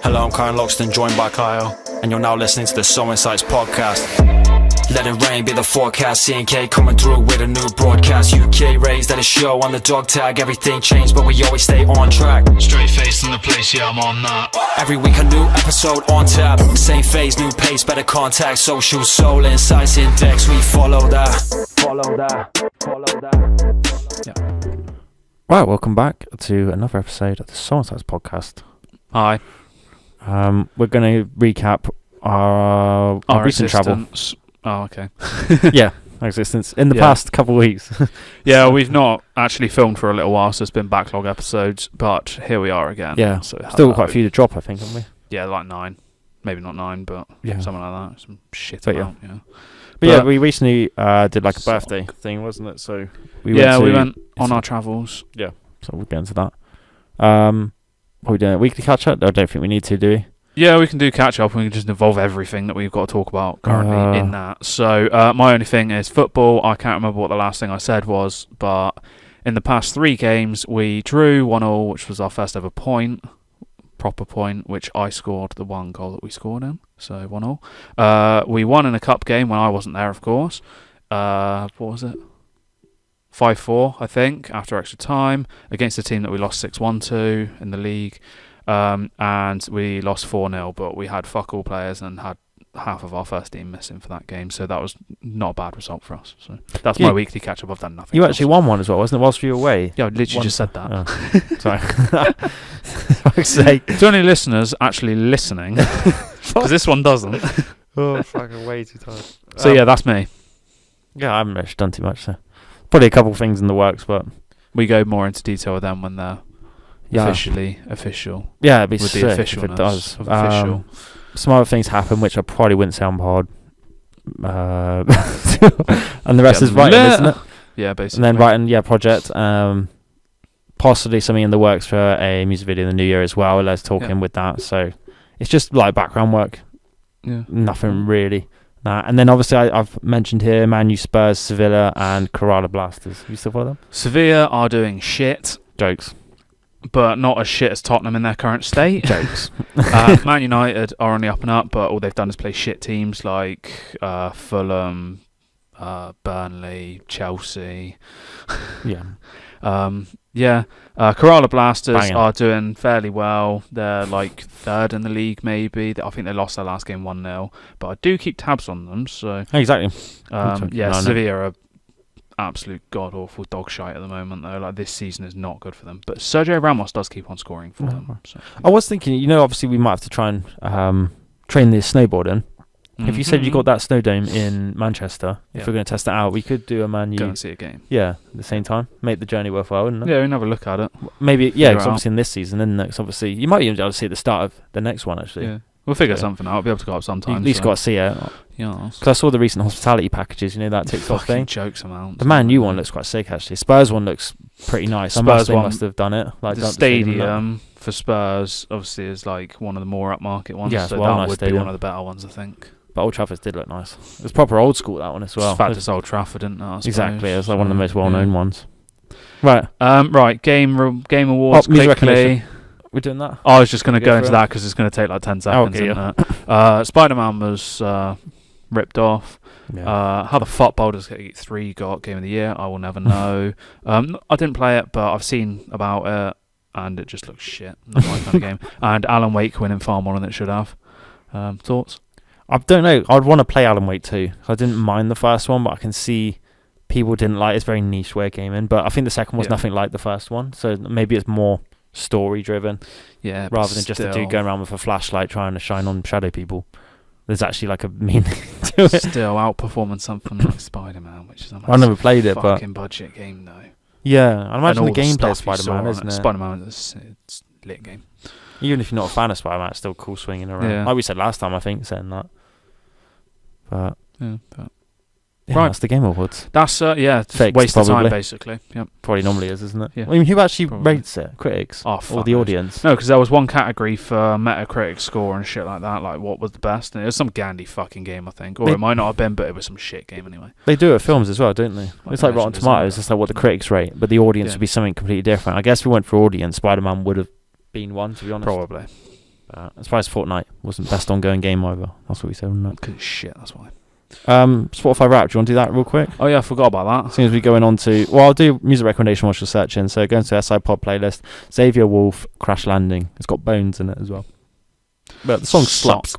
Hello, I'm Kyle Loxton, joined by Kyle, and you're now listening to the SoulInsights Podcast. Let it rain, be the forecast. C&K coming through with a new broadcast. UK raised at a show on the dog tag. Everything changed, but we always stay on track. Straight face in the place, yeah, I'm on that. Every week a new episode on tap. Same phase, new pace, better contact. Socials, SoulInsights Index. We follow that. Yeah. Right, welcome back to another episode of the SoulInsights Podcast. Hi. We're going to recap our recent travel. Oh, okay. Yeah, our existence in the past couple of weeks. Yeah, we've not actually filmed for a little while, so it's been backlog episodes, but here we are again. Yeah, so still quite a few to drop, I think, haven't we? Yeah, like 9. Maybe not 9, but something like that. Some shit but amount, yeah. But yeah, we recently did like a birthday thing, wasn't it? So we went on our travels. Yeah, so we'll get into that. What are we doing? Weekly catch up? I don't think we need to, do we? Yeah, we can do catch up and we can just involve everything that we've got to talk about currently in that. So my only thing is football. I can't remember what the last thing I said was, but in the past 3 games we drew 1-1, which was our first ever proper point, which I scored the 1 goal that we scored in. So 1-1. We won in a cup game when I wasn't there, of course. What was it? 5-4, I think, after extra time against a team that we lost 6-1 to in the league. And we lost 4-0, but we had fuck all players and had half of our first team missing for that game, so that was not a bad result for us. So that's my weekly catch up. I've done nothing. You actually won one as well, wasn't it, whilst you were away? Yeah, I literally just said that. Oh. Sorry. Fuck's sake. To any listeners actually listening, because this one doesn't. Oh, fucking way too tired. So yeah, that's me. Yeah, I haven't actually done too much, so probably a couple of things in the works, but we go more into detail with them when they're official. Yeah, it'd be with sick the if it does. Of official. Some other things happen which I probably wouldn't say on pod. And the rest is writing, isn't it? Yeah, basically. And then writing, project. Possibly something in the works for a music video in the new year as well. Let's talk in with that. So it's just like background work. Yeah. Nothing really. And then obviously I've mentioned here Man U, Spurs, Sevilla and Kerala Blasters. You still follow them? Sevilla are doing shit. Jokes. But not as shit as Tottenham in their current state. Jokes. Man United are on the up and up, but all they've done is play shit teams like Fulham, Burnley, Chelsea. Yeah. Kerala Blasters are doing fairly well. They're like 3rd in the league, maybe. I think they lost their last game 1-0, but I do keep tabs on them. So exactly. Sevilla are absolute god awful dog shite at the moment though. Like, this season is not good for them, but Sergio Ramos does keep on scoring for them. So. I was thinking, obviously we might have to try and train the snowboarding. If you said you got that snow dome in Manchester, if we're going to test it out, we could do a Man U. Go and see a game. Yeah, at the same time. Make the journey worthwhile, wouldn't it? Yeah, we can have a look at it. Maybe, because obviously in this season, and next, obviously, you might even be able to see at the start of the next one, actually. Yeah. We'll figure something out. We'll be able to go up sometime. You at least got to see it. Yeah. Because I saw the recent hospitality packages, that TikTok thing. Jokes amount. The Man U one looks quite sick, actually. Spurs one looks pretty nice. Spurs must have done it. Like the stadium for Spurs, obviously, is like one of the more upmarket ones. Yeah, so that nice would be one of the better ones, I think. But Old Trafford did look nice. It was proper old school, that one as well. In fact, it's Old Trafford, isn't it? Exactly. It was like one of the most well-known ones. Right. Game awards quickly. We're doing that? I was just going to go into that because it's going to take like 10 seconds. Okay, Spider-Man was ripped off. Yeah. How the fuck Baldur's Gate 3 got Game of the Year, I will never know. I didn't play it, but I've seen about it, and it just looks shit. Not my kind of game. And Alan Wake winning far more than it should have. Thoughts? I don't know. I'd want to play Alan Wake 2. I didn't mind the first one, but I can see people didn't like it. It's very niche way gaming, but I think the second was nothing like the first one, so maybe it's more story driven, rather than just a dude going around with a flashlight trying to shine on shadow people. There's actually like a meaning to it. Still outperforming something like Spider-Man, which is a I never played it, but fucking budget game though. Yeah, I imagine the gameplay of Spider-Man, isn't it? Spider-Man is it's a lit game. Even if you're not a fan of Spider-Man, it's still cool swinging around. Yeah. Like we said last time, I think, saying that. But right, that's the Game Awards. That's Fakes, waste of probably. time basically. Yep. Probably normally is, isn't it? Yeah. I mean, who actually Probably. rates it? Critics? Or the audience? No, because there was one category for Metacritic score and shit like that, like what was the best, and it was some Gandhi fucking game, I think, or it might not have been, but it was some shit game anyway. They do it at films as well, don't they? It's like Rotten Tomatoes. It's like what the critics rate, but the audience would be something completely different. I guess if we went for audience, Spider-Man would have been one, to be honest. Probably. As far as Fortnite wasn't best ongoing game either. That's what we said on that. Because it's shit, that's why. Spotify Wrapped, do you want to do that real quick? Oh yeah, I forgot about that. As soon as we're going on to... Well, I'll do music recommendation while you're searching. So going to SI Pod playlist. Xavier Wolf, Crash Landing. It's got Bones in it as well. But the song slaps.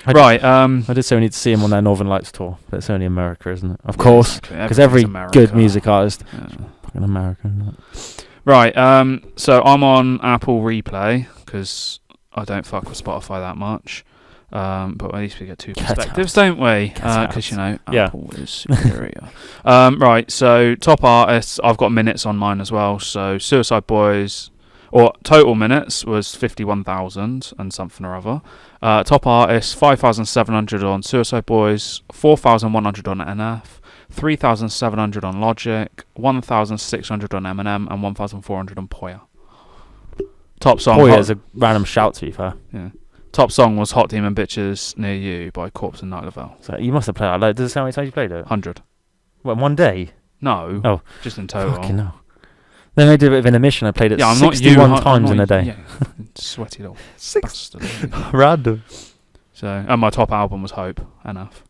Right. I did say we need to see him on their Northern Lights tour. But it's only America, isn't it? Of course. Because every good music artist... Fucking American, isn't it? Right. So I'm on Apple Replay because I don't fuck with Spotify that much. But at least we get two perspectives, don't we? Because, Apple is superior. Right, so top artists, I've got minutes on mine as well. So Suicide Boys, or total minutes was 51,000 and something or other. Top artists, 5,700 on Suicide Boys, 4,100 on NF, 3,700 on Logic, 1,600 on Eminem, and 1,400 on Poya. Top song... Poya is a random shout, to be fair. Yeah. Top song was Hot Demon Bitches Near You by Corpse and Night Lavelle. So you must have played it. Does it sound how many times you played it? 100. What, in one day? No. Oh. Just in total. Fucking hell. Then I did a bit of intermission. I played it I'm 61 times in a day. Yeah. Sweaty little bastard. Random. So, and my top album was Hope, Enough.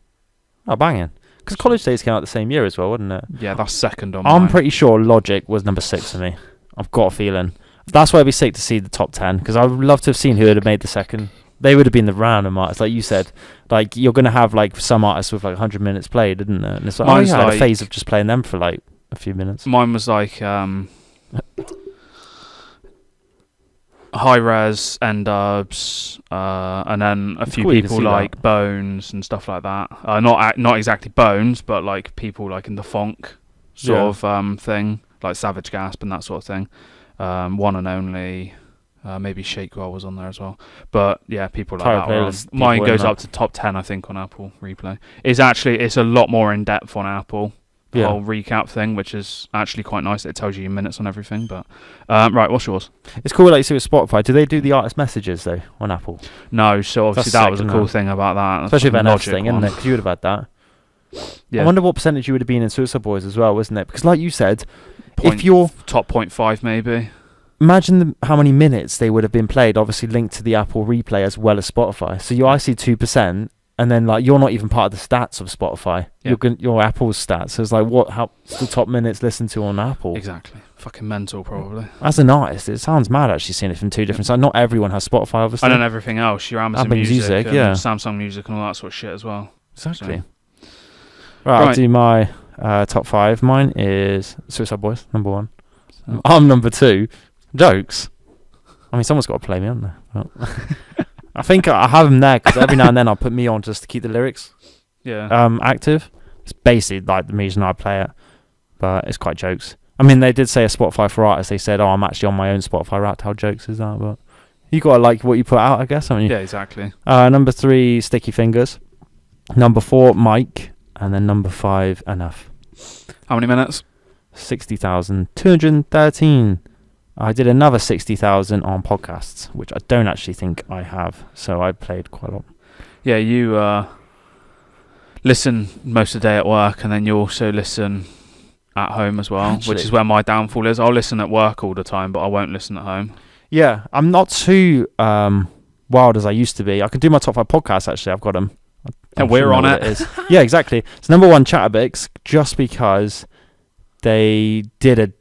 Oh, banging. Because College Days came out the same year as well, wasn't it? Yeah, that's second on I'm mine. pretty sure Logic was number 6 for me. I've got a feeling. That's why I'd be sick to see the top 10, because I would love to have seen who would have made the second. They would have been the random artists, like you said. Like, you're going to have, like, some artists with, like, 100 minutes played, isn't it? And it's like, I had a phase of just playing them for, like, a few minutes. Mine was, like, High Res, N-Dubs, and then a few people like Bones and stuff like that. Not exactly Bones, but, like, people, like, in the funk sort of thing. Like Savage Gasp and that sort of thing. One and Only... maybe Shakewell was on there as well, but yeah, people like that. Mine goes up to top 10, I think, on Apple Replay. It's a lot more in depth on Apple. The whole recap thing, which is actually quite nice. It tells you your minutes on everything. But right, what's yours? It's cool, like you see with Spotify. Do they do the artist messages though on Apple? No, so obviously that was a cool thing about that, especially with NF's thing, isn't it? Because you would have had that. Yeah. I wonder what percentage you would have been in Suicide Boys as well, wasn't it? Because like you said, if you're top 0.5 maybe. Imagine how many minutes they would have been played, obviously linked to the Apple Replay as well as Spotify. So I see 2%, and then like you're not even part of the stats of Spotify. Yeah. Your Apple's stats. So it's like, how's the top minutes listened to on Apple? Exactly. Fucking mental, probably. As an artist, it sounds mad actually seeing it from two different sides. Not everyone has Spotify, obviously. And then everything else, your Amazon Music and Samsung Music and all that sort of shit as well. Exactly. So. Right, I'll do my top 5. Mine is Suicide Boys, number 1. I'm number 2. Jokes. I mean, someone's got to play me on there. Well, I think I have them there because every now and then I'll put me on just to keep the lyrics active. It's basically like the reason I play it, but it's quite jokes. I mean, they did say a Spotify for artists. They said, I'm actually on my own Spotify Wrapped. How jokes is that? But you got to like what you put out, I guess, haven't you? Yeah, exactly. Number 3, Sticky Fingers. Number 4, Mike. And then number 5, Enough. How many minutes? 60,213. I did another 60,000 on podcasts, which I don't actually think I have. So I played quite a lot. Yeah, you listen most of the day at work, and then you also listen at home as well, which is where my downfall is. I'll listen at work all the time, but I won't listen at home. Yeah, I'm not too wild as I used to be. I can do my top 5 podcasts, actually. I've got them. And we're on it. Yeah, exactly. It's number 1, Chatterbix, just because they did a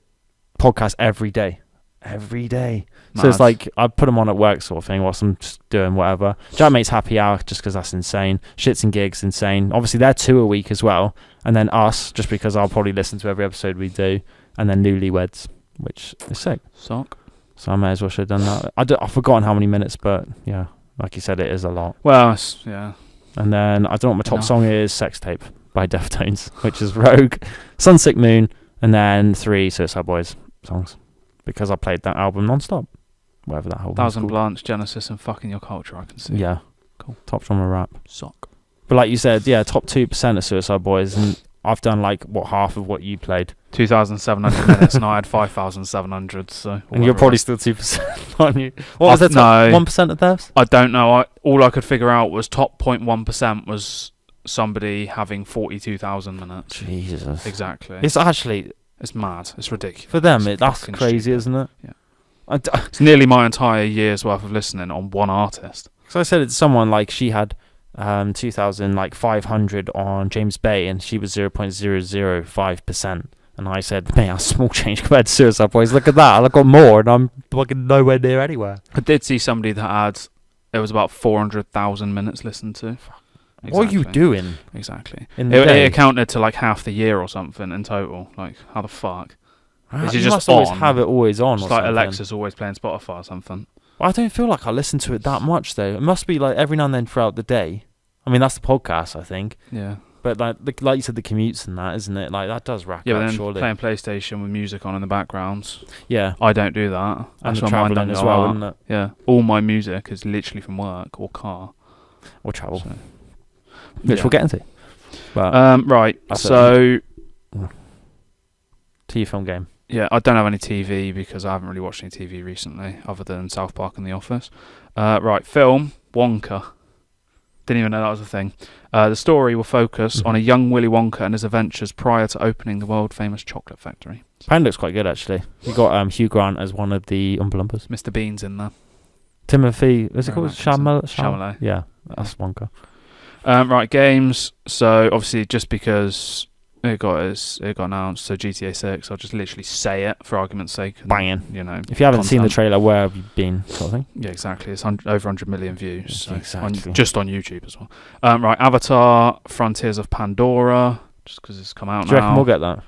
podcast every day. Every day. Mad. So it's like I put them on at work sort of thing whilst I'm just doing whatever. Jackmate's Happy Hour just because that's insane. Shits and Gigs, insane. Obviously they're 2 a week as well. And then us, just because I'll probably listen to every episode we do. And then Newlyweds, which is sick. Sock. So I may as well should have done that. I've forgotten how many minutes, but yeah, like you said, it is a lot. Well, yeah. And then I don't know what my top song is. Sex Tape by Deftones, which is Rogue, Sunsick Moon, and then 3 Suicide Boys songs. Because I played that album non-stop. Whatever that album Thousand Blanche, Genesis, and Fucking Your Culture, I can see. Yeah. Cool. Top genre rap. Sock. But like you said, yeah, top 2% of Suicide Boys, and I've done like, half of what you played? 2,700 minutes, and I had 5,700, so... And you're probably still 2%, aren't you? What was that, 1% of theirs? I don't know. All I could figure out was top 0.1% was somebody having 42,000 minutes. Jesus. Exactly. It's actually... It's mad. It's ridiculous. For them, that's crazy, stupid. Isn't it? Yeah. It's nearly my entire year's worth of listening on one artist. So I said it to someone, like, she had 2,500 on James Bay, and she was 0.005%. And I said, man, that's small change compared to Suicide Boys. Look at that. I've got more, and I'm fucking nowhere near anywhere. I did see somebody that had, it was about 400,000 minutes listened to. Exactly. What are you doing? Exactly. It accounted to like half the year or something in total. Like, how the fuck? Is it you just must always on? have it always on. It's or like something. Alexa's always playing Spotify or something. Well, I don't feel like I listen to it that much, though. It must be like every now and then throughout the day. I mean, that's the podcast, I think. Yeah. But like you said, the commutes and that, isn't it? Like, that does rack Yeah, up, but then surely. playing PlayStation with music on in the background. Yeah. I don't do that. And That's the why mine travelling don't as go well, out. isn't it? Yeah. All my music is literally from work or car. Or travel. So, Which yeah. we'll get into. But Right. That's So, TV film game. yeah, I don't have any TV because I haven't really watched any TV recently other than South Park and The Office. Right. Film, Wonka. Didn't even know that was a thing. The story will focus on a young Willy Wonka and his adventures prior to opening the world-famous chocolate factory. Pen looks quite good, actually. You got Hugh Grant as one of the Oompa Loompas. Mr. Bean's in there. Timothy, is it Rowan called Atkinson. Chalamet? Yeah, that's Wonka. Right, games. So obviously, just because it got announced, so GTA 6, I'll just literally say it for argument's sake. And, Banging. You know, If you haven't seen the content. trailer, where have you been? Sort of thing. Yeah, exactly. It's over 100 million views. So Exactly. just on YouTube as well. Right, Avatar: Frontiers of Pandora, just because it's come out Do you reckon now. we'll get that?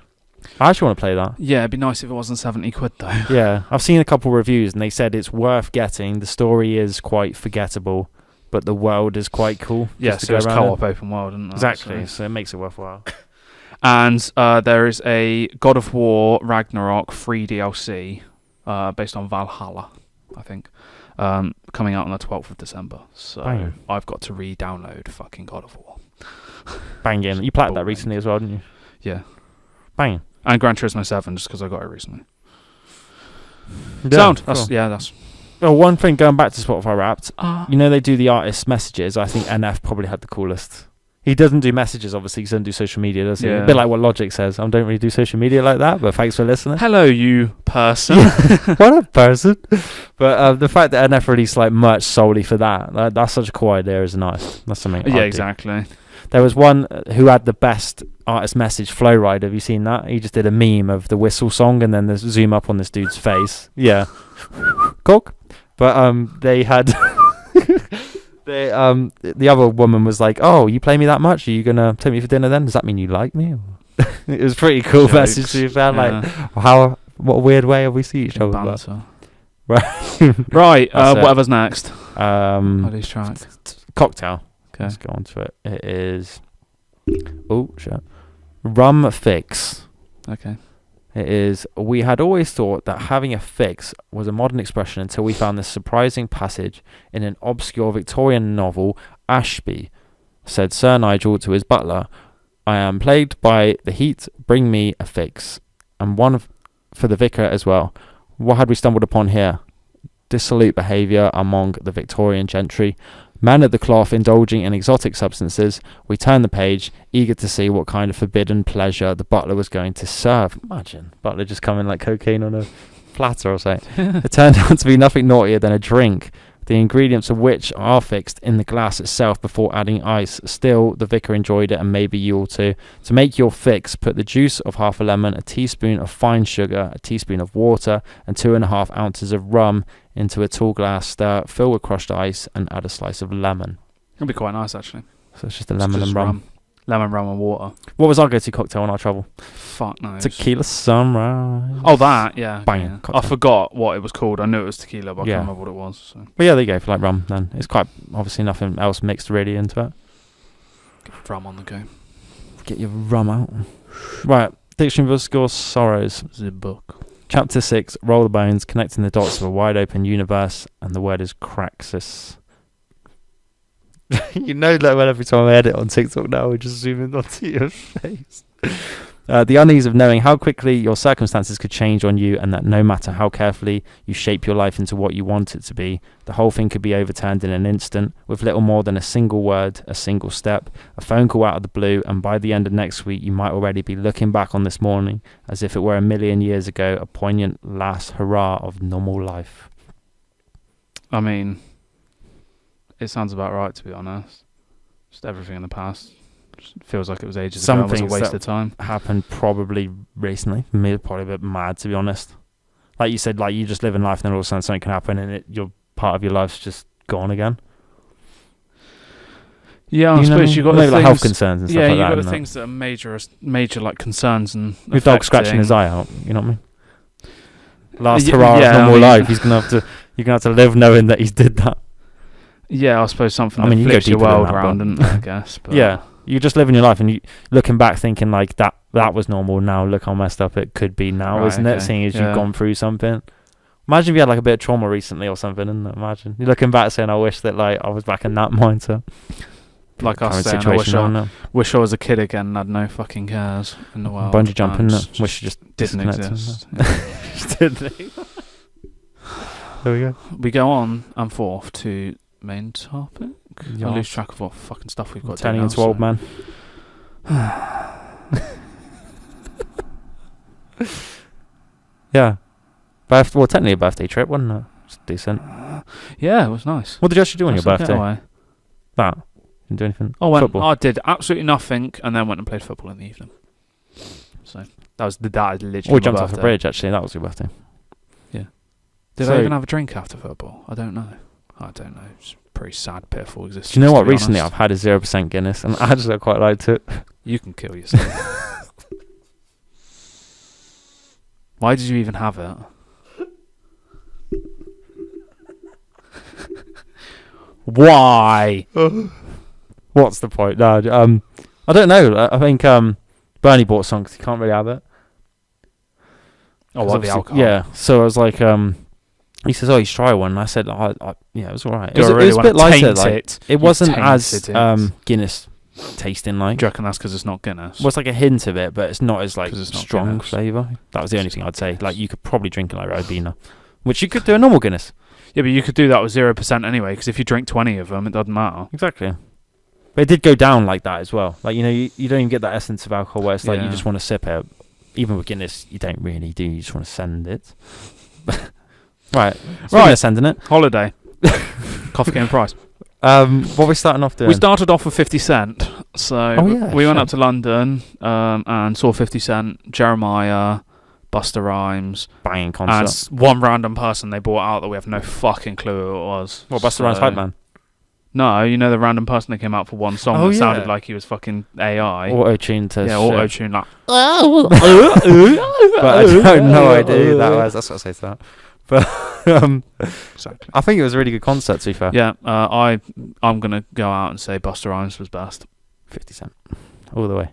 I actually want to play that. Yeah, it'd be nice if it wasn't 70 quid though. Yeah, I've seen a couple reviews and they said it's worth getting. The story is quite forgettable, but the world is quite cool. Yeah, just to so go it's around co-op it. open world, isn't it? Exactly, so it makes it worthwhile. And there is a God of War Ragnarok free DLC based on Valhalla, I think, coming out on the 12th of December. So Bang. I've got to re-download fucking God of War. Banging. You played that Boring. recently as well, didn't you? Yeah. Banging. And Gran Turismo 7 just because I got it recently. Yeah, Sound. cool. That's. Well, one thing, going back to Spotify Wrapped, you know they do the artist messages. I think NF probably had the coolest. He doesn't do messages, obviously. He doesn't do social media, does he? Yeah. A bit like what Logic says. I don't really do social media like that, but thanks for listening. Hello, you person. What a person. But the fact that NF released like merch solely for that's such a cool idea as an artist. That's something Yeah, I'd do. exactly. There was one who had the best artist message, Flow Ride. Have you seen that? He just did a meme of the whistle song and then the zoom up on this dude's face. Yeah. Cock. But they had the other woman was like, "Oh, you play me that much? Are you gonna take me for dinner then? Does that mean you like me?" It was a pretty cool Jokes. message to be fair. Like, what a weird way have we seen each other? But- Banter. Right. Right. That's it. Whatever's next. Ladies track. Cocktail. Okay. Let's go on to it. It is. Oh shit. Rum fix. Okay. It is. We had always thought that having a fix was a modern expression until we found this surprising passage in an obscure Victorian novel, Ashby. Said Sir Nigel to his butler, "I am plagued by the heat. Bring me a fix, and one for the vicar as well." What had we stumbled upon here? Dissolute behaviour among the Victorian gentry. Man at the cloth indulging in exotic substances. We turned the page, eager to see what kind of forbidden pleasure the butler was going to serve. Imagine, butler just coming like cocaine on a platter or something. It turned out to be nothing naughtier than a drink, the ingredients of which are fixed in the glass itself before adding ice. Still, the vicar enjoyed it, and maybe you will too. To make your fix, put the juice of half a lemon, a teaspoon of fine sugar, a teaspoon of water, and 2.5 ounces of rum into a tall glass. Stir, fill with crushed ice, and add a slice of lemon. It'll be quite nice actually. So it's just a lemon and rum. Lemon, rum, and water. What was our go-to cocktail on our travel? Fuck no. Tequila sunrise. Oh, that, yeah. Banging Yeah. I cocktail. forgot what it was called. I knew it was tequila, but I Yeah. can't remember what it was. So. But yeah, there you go for like rum. Then it's quite obviously nothing else mixed really into it. Rum on the go. Get your rum out. Right, Dictionary of Obscure Sorrows. The book. Chapter 6, Roll the Bones, connecting the dots of a wide open universe, and the word is Craxus. You know that when every time I edit on TikTok now, we just zoom in onto your face. The unease of knowing how quickly your circumstances could change on you, and that no matter how carefully you shape your life into what you want it to be, the whole thing could be overturned in an instant with little more than a single word, a single step, a phone call out of the blue, and by the end of next week you might already be looking back on this morning as if it were 1,000,000 years ago, a poignant last hurrah of normal life. I mean, it sounds about right, to be honest. Just everything in the past feels like it was ages ago. It was a waste of time. Happened probably recently. Me, probably a bit mad, to be honest. Like you said, like you just live in life, and then all of a sudden something can happen, and your part of your life's just gone again. Yeah, I suppose you got maybe the like things, health concerns and stuff like that. Yeah, you got the things that are major like concerns and your dog scratching his eye out. You know what I mean? Last Yeah, hurrah of I normal mean- life. You're gonna have to live knowing that he's did that. Yeah, I suppose something I mean, that you go flips your deeper than world that, around, but- and I guess. But Yeah, you're just living your life, and you looking back, thinking like that was normal. Now look how messed up it could be now, Right, isn't it? okay, Seeing as yeah. you've gone through something. Imagine if you had like a bit of trauma recently or something, and imagine you're looking back saying, "I wish that like I was back in that mindset." Like I was Current saying, situation, wish I was a kid again and had no fucking cares in the world. bungee jumping, and wish you just didn't disconnected. exist. There we go. We go on and forth to main topic. I Yes. lose track of what fucking stuff we've got. Turning to into do now, old man. Yeah. Well, technically a birthday trip, wasn't it? It's decent. Yeah, it was nice. What did you actually do on your Nice little birthday? getaway. That. Didn't do anything. I Football. did absolutely nothing, and then went and played football in the evening. So that is literally. We my jumped off a birthday. bridge, actually. That was your birthday. Did So- I even have a drink after football? I don't know. It's pretty sad, pitiful existence. Do you know to what? be Recently honest. I've had a 0% Guinness, and actually I quite liked it. You can kill yourself. Why did you even have it? Why? What's the point? No, I don't know. I think Bernie bought some because he can't really have it. Oh, 'Cause what, the obviously- alcohol? Yeah. So I was like, he says, "Oh, you should try one." And I said, "Yeah, it was alright." It Do was, I it really was a wanna bit lighter. taint Like, it? it wasn't You've as tainted it. Guinness tasting like. Do you reckon that's because it's not Guinness? Was like a hint of it, but it's not as like 'Cause it's not strong Guinness. flavour. That was the only thing I'd say. Like you could probably drink it like Ribena, which you could do a normal Guinness. Yeah, but you could do that with 0% anyway, because if you drink 20 of them, it doesn't matter. Exactly. But it did go down like that as well. Like, you don't even get that essence of alcohol where it's like you Yeah. just want to sip it. Even with Guinness, you don't really do. You just want to send it. Right. Right. Sending it. Holiday. Coffee game price. What are we starting off doing? We started off with 50 Cent. So Oh, yeah, we went shit. up to London and saw 50 Cent, Jeremiah, Busta Rhymes, Banging and concert. one random person they brought out that we have no fucking clue who it was. What, Busta Rhymes Hype Man? No, you know the random person that came out for one song Oh, that yeah. sounded like he was fucking AI. Auto-tune to yeah, shit. auto-tune like. But I don't know idea who that was. That's what I say to that. But Exactly. I think it was a really good concert, to be fair. Yeah, I'm gonna go out and say Busta Rhymes was best. 50 Cent. All the way.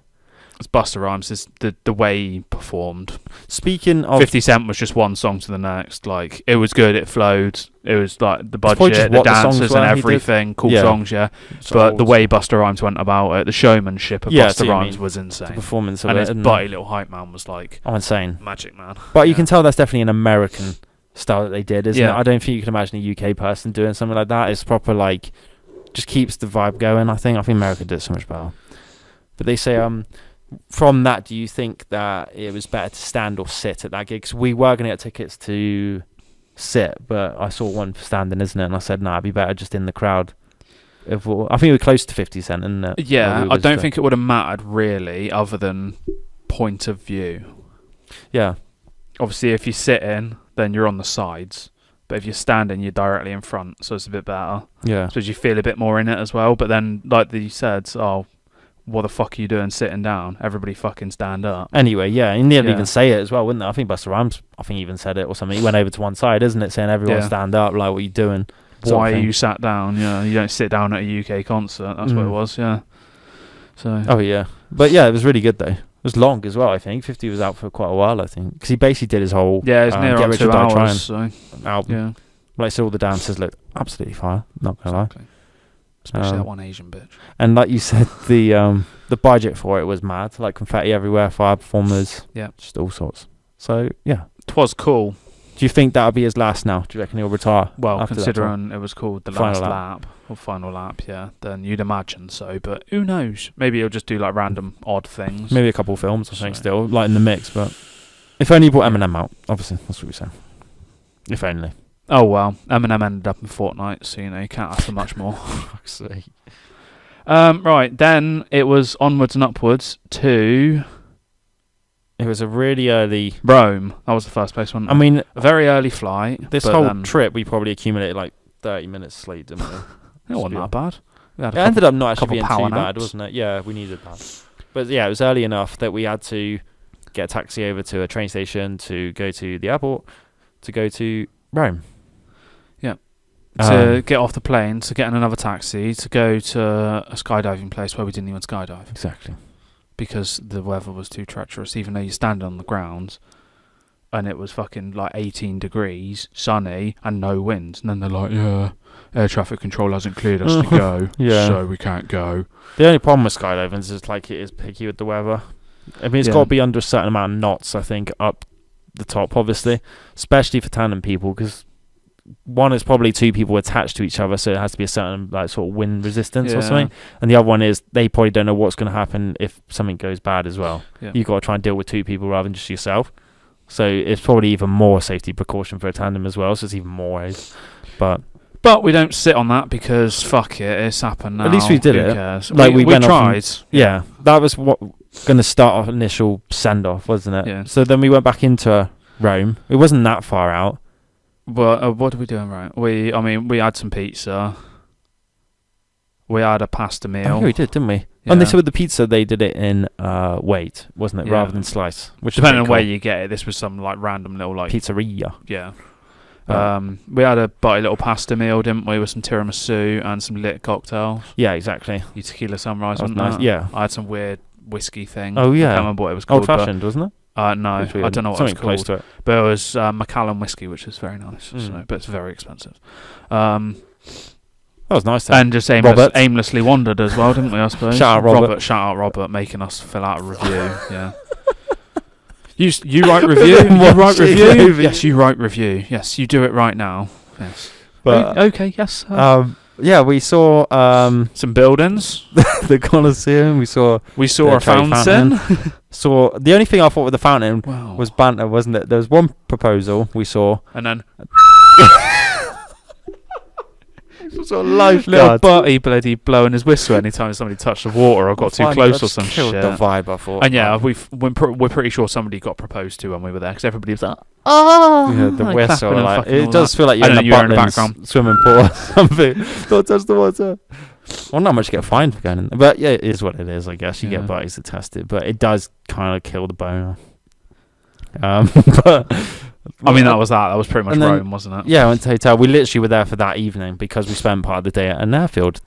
It's Busta Rhymes is the way he performed. Speaking of 50 Cent was just one song to the next. Like, it was good, it flowed. It was like the probably just budget, the what the songs dances were and he did. everything. Cool Yeah. songs, yeah. But the way Busta Rhymes went about it, the showmanship of Yeah, I see Busta what you Rhymes mean. was the insane. performance of And it. his and butty little hype man was like insane. magic man. But you Yeah. can tell that's definitely an American style that they did, isn't Yeah. it? I don't think you can imagine a UK person doing something like that. It's proper, like, just keeps the vibe going, I think. I think America did it so much better. But they say, from that, do you think that it was better to stand or sit at that gig? Because we were going to get tickets to sit, but I saw one for standing, isn't it? And I said, nah, it'd be better just in the crowd. I think we were close to 50 Cent, isn't it? Yeah, Or we I was don't the- think it would have mattered really, other than point of view. Yeah. Obviously, if you sit in, then you're on the sides. But if you're standing, you're directly in front, so it's a bit better. Yeah. So you feel a bit more in it as well. But then, like you said, oh, what the fuck are you doing sitting down? Everybody fucking stand up. Anyway, yeah, and they'd Yeah. even say it as well, wouldn't they? I think Busta Rhymes, even said it or something. He went over to one side, isn't it, saying everyone Yeah. stand up, like, what are you doing? sort Why of are thing. you sat down? Yeah, you don't sit down at a UK concert. That's what it was. Yeah. So. Oh, yeah. But yeah, it was really good, though. It was long as well, I think. 50 was out for quite a while, I think. Because he basically did his whole Yeah, it's near Get on Rich 2 or Die hours. So album. yeah. Like, so all the dancers looked absolutely fire, not going to lie. Exactly. Especially that one Asian bitch. And like you said, the budget for it was mad. Like confetti everywhere, fire performers, just all sorts. So yeah, 'twas cool. Do you think that'll be his last now? Do you reckon he'll retire? Well, considering it was called the last lap or final lap, then you'd imagine so. But who knows? Maybe he'll just do like random odd things. Maybe a couple of films, I think, still like in the mix. But if only you brought Eminem out, obviously that's what we say. If only. Oh well, Eminem ended up in Fortnite, so you can't ask for much more. Fuck's sake. Right, then it was onwards and upwards to. It was a really early Rome. That was the first place one. I mean, a very early flight. This whole trip, we probably accumulated like 30 minutes sleep, didn't we? It wasn't that bad. It ended up not actually being too bad, wasn't it? Yeah, we needed that. But yeah, it was early enough that we had to get a taxi over to a train station to go to the airport to go to Rome. Yeah. To get off the plane, to get in another taxi, to go to a skydiving place where we didn't even skydive. Exactly. Because the weather was too treacherous, even though you're standing on the ground and it was fucking like 18 degrees, sunny, and no wind. And then they're like, yeah, air traffic control hasn't cleared us to go, so we can't go. The only problem with skydiving is like it is picky with the weather. I mean, it's got to be under a certain amount of knots, I think, up the top, obviously, especially for tandem people, because one is probably two people attached to each other, so it has to be a certain like sort of wind resistance or something. And the other one is they probably don't know what's going to happen if something goes bad as well. You've got to try and deal with two people rather than just yourself. So it's probably even more safety precaution for a tandem as well. So it's even more. But we don't sit on that because fuck it, it's happened now. At least we did it. Cares? Like we went tried. Off and, that was what going to start off initial send off, wasn't it? Yeah. So then we went back into Rome. It wasn't that far out. Well, what did we do in Rome? We had some pizza. We had a pasta meal. Oh, we did, didn't we? Yeah. And they said with the pizza, they did it in weight, wasn't it, rather than slice? Which depending on where you get it, this was some like random little like pizzeria. Yeah. We had a butty little pasta meal, didn't we, with some tiramisu and some lit cocktails. Yeah, exactly. Your tequila sunrise, that was wasn't nice. It? Yeah. I had some weird whiskey thing. Oh yeah. I can't remember what it was called. Old fashioned, wasn't it? No, I don't know what it's called. Close to it. But it was Macallan whiskey, which is very nice. So, but it's very expensive. That was nice. Then. And just aimlessly wandered as well, didn't we? I suppose. Shout out Robert. Shout out Robert, making us fill out a review. Yeah. You write review. You write review. Yes, you write review. Yes, you do it right now. Yes. But okay. Yes. Yeah, we saw some buildings. The Colosseum. We saw a fountain. Saw the only thing I thought with the fountain was banter, wasn't it? There was one proposal we saw, and then sort of lifeguard, little butty bloody blowing his whistle anytime somebody touched the water or got too close or some shit. The vibe, I thought. And we're pretty sure somebody got proposed to when we were there because everybody was like, the whistle, like it does feel like you're in a Butlins swimming pool or something. Don't touch the water. Well, not much to get fined for going in there, but yeah, it is what it is. I guess you get buddies to test it, but it does kind of kill the boner. But I mean, that was pretty much Rome, wasn't it? Yeah, I went to hotel. We literally were there for that evening because we spent part of the day at an airfield.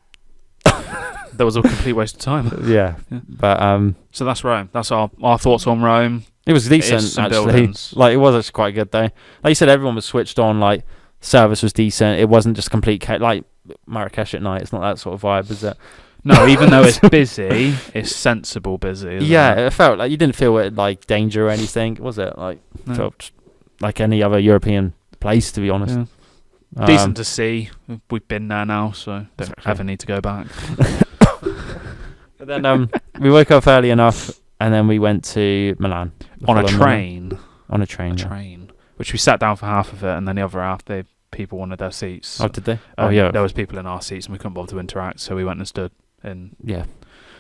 That was a complete waste of time. Yeah. But so that's Rome. That's our thoughts on Rome. It was decent actually. Buildings. Like it was actually quite a good day. Like you said, everyone was switched on. Like service was decent. It wasn't just complete like Marrakesh at night. It's not that sort of vibe, is it? No, even though it's busy, it's sensible busy. Yeah, it felt like you didn't feel it like danger or anything, was it? Like felt like any other European place, to be honest. Yeah. Decent to see. We've been there now, so don't ever need to go back. But then we woke up early enough, and then we went to Milan on a train. Which we sat down for half of it, and then the other half people wanted their seats. Oh, did they? Yeah. There was people in our seats, and we couldn't bother to interact, so we went and stood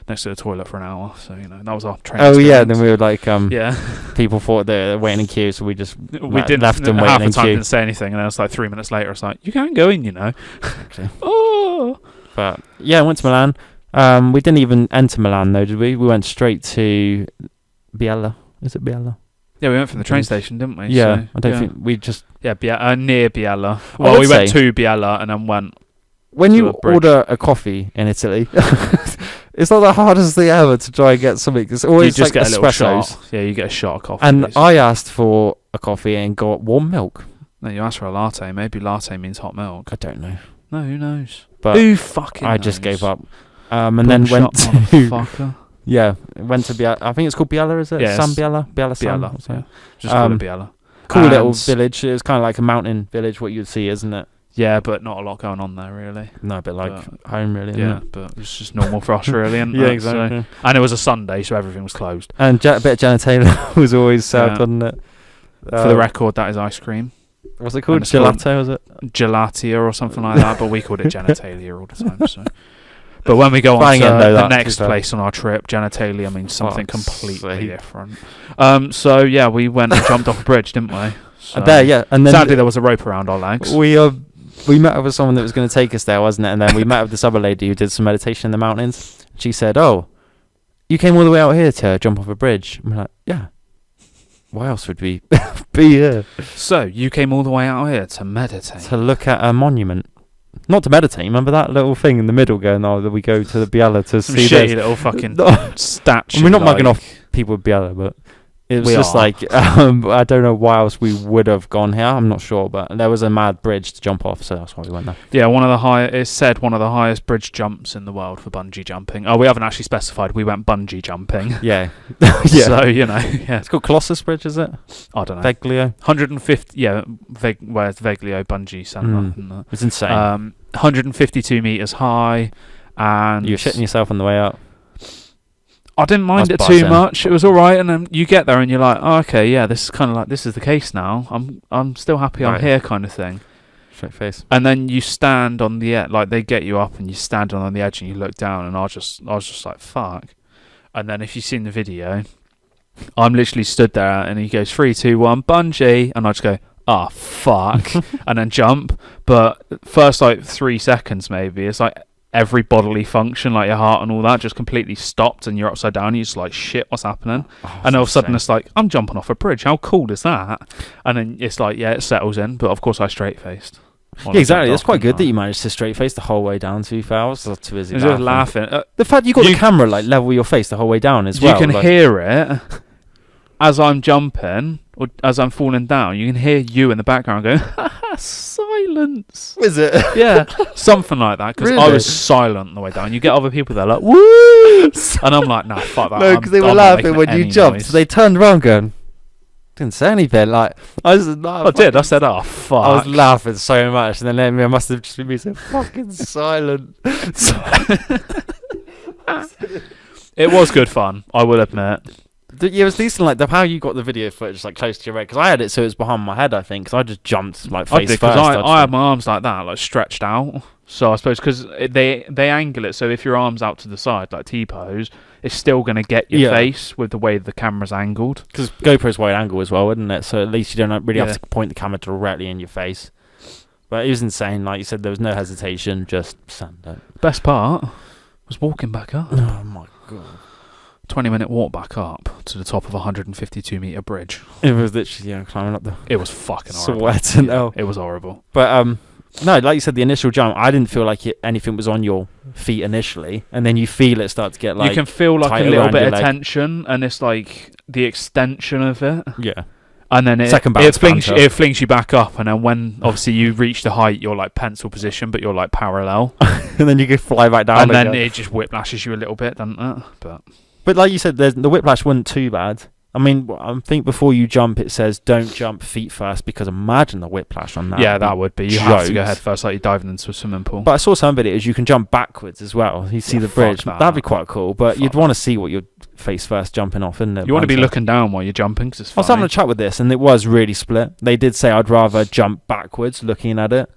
next to the toilet for an hour. So that was our train. Oh experience. Yeah, then we were like, people thought they were waiting in queue, so we just left them waiting in queue. Half the time didn't say anything, and then it's like 3 minutes later, it's like, you can't go in, Exactly. Oh. But yeah, I went to Milan. We didn't even enter Milan though, did we? We went straight to Biella. Is it Biella? Yeah, we went from the train station, didn't we? Yeah, so, I don't think we just... Yeah, near Biella. Well, we went to Biella and then went... When you order a coffee in Italy, it's not the hardest thing ever to try and get something. It's always you just like get a little espressos. shot. Yeah, you get a shot of coffee. And I asked for a coffee and got warm milk. No, you asked for a latte. Maybe latte means hot milk. I don't know. No, who knows? but who fucking I just knows? gave up. And then went to motherfucker. went to Biella. I think it's called Biella, is it? Yeah, San Biella, Biella, San. Biella, yeah. Just call it Biella. Cool little village. It's kind of like a mountain village, what you'd see, isn't it? Yeah, but not a lot going on there, really. No, a bit like home, really. Yeah, isn't it? but it's just normal for us, really. And Yeah, exactly. So, and it was a Sunday, so everything was closed. And a bit of genitalia was always served, wasn't it? For the record, that is ice cream. What's it called? And it's called Gelato, was it? Gelatia or something like that, but we called it genitalia all the time. So. But when we go on Fine, to yeah, no, the that, next to be place on our trip, genitalia means something Fuck's completely sake. different. So yeah, we went and jumped off a bridge, didn't we? So There, yeah. And then sadly, there was a rope around our legs. we met up with someone that was going to take us there, wasn't it? And then we met with this other lady who did some meditation in the mountains. She said, "Oh, you came all the way out here to jump off a bridge." And we're like, "Yeah. Why else would we be here?" So you came all the way out here to meditate. To look at a monument. Not to meditate. Remember that little thing in the middle going, "Oh, that we go to the Biella to Some see shitty this." little fucking No. statue. We're not mugging off people with Biella, but it was We just are. like, I don't know why else we would have gone here. I'm not sure, but there was a mad bridge to jump off, so that's why we went there. Yeah, it's said one of the highest bridge jumps in the world for bungee jumping. Oh, we haven't actually specified. We went bungee jumping. Yeah. So, yeah. It's called Colossus Bridge, is it? I don't know. Veglio. 150, yeah, where's Veglio Bungee Centre. It's insane. 152 metres high. And You were shitting yourself on the way up. I didn't mind it That's too buzzing. much. It was all right, and then you get there and you're like, oh, okay, yeah, this is kind of like this is the case now. I'm still happy I'm Right. here, kind of thing. Straight face. And then you stand on the edge, like they get you up and you stand on the edge and you look down, and I was just like, fuck. And then if you've seen the video, I'm literally stood there and he goes 3, 2, 1, bungee, and I just go, oh fuck, and then jump. But first like 3 seconds maybe, it's like every bodily function, like your heart and all that, just completely stopped, and you're upside down. And you're just like, shit, what's happening? And all of a sudden it's like, I'm jumping off a bridge. How cool is that? And then it's like, yeah, it settles in. But of course I straight faced. Yeah, exactly. That's quite good that you managed to straight face the whole way down. To be fair, I was too busy. I was just laughing. The fact you got the camera like level your face the whole way down as well. You can like, hear it as I'm jumping or as I'm falling down. You can hear you in the background going, silence. Is it? Yeah, something like that. Because I Really? was silent on the way down. You get other people there like, woo! And I'm like, nah, fuck that. No, because they were I'm not laughing making when you any jumped. noise. So they turned around going, didn't say anything. Like I was. I did. I said, oh, fuck. I was laughing so much, and then I must have just been so fucking silent. It was good fun, I will admit. Yeah, it was decent. Like how you got the video footage like close to your head, because I had it so it was behind my head. I think because I just jumped like I face did, first. because I had my arms like that, like stretched out. So I suppose because they angle it, so if your arm's out to the side, like T-pose, it's still going to get your face with the way the camera's angled. Because GoPro's wide angle as well, isn't it? So at least you don't really Yeah. have to point the camera directly in your face. But it was insane. Like you said, there was no hesitation, just stand up. Best part was walking back up. Oh my god. 20-minute walk back up to the top of a 152-metre bridge. It was literally climbing up the It was fucking horrible. sweating out. It was horrible. But no, like you said, the initial jump, I didn't feel like anything was on your feet initially, and then you feel it start to get like you can feel like a tighter little around bit your of leg. tension, and it's like the extension of it. Yeah. And then it Second bounce flings you back up, and then when obviously you reach the height, you're like pencil position, but you're like parallel, And then you could fly back down and then again. it just whiplashes you a little bit, doesn't it? But like you said, the whiplash wasn't too bad. I mean, I think before you jump, it says don't jump feet first, because imagine the whiplash on that. Yeah, that would be. You have to go jokes. head first, like you're diving into a swimming pool. But I saw some videos you can jump backwards as well. You see Yeah, the bridge. fuck that. That'd be quite cool. But you'd Fuck want to see what you're face first jumping off, isn't it? You want to be Banter. looking down while you're jumping, because it's I was funny. having a chat with this, and it was really split. They did say I'd rather jump backwards looking at it,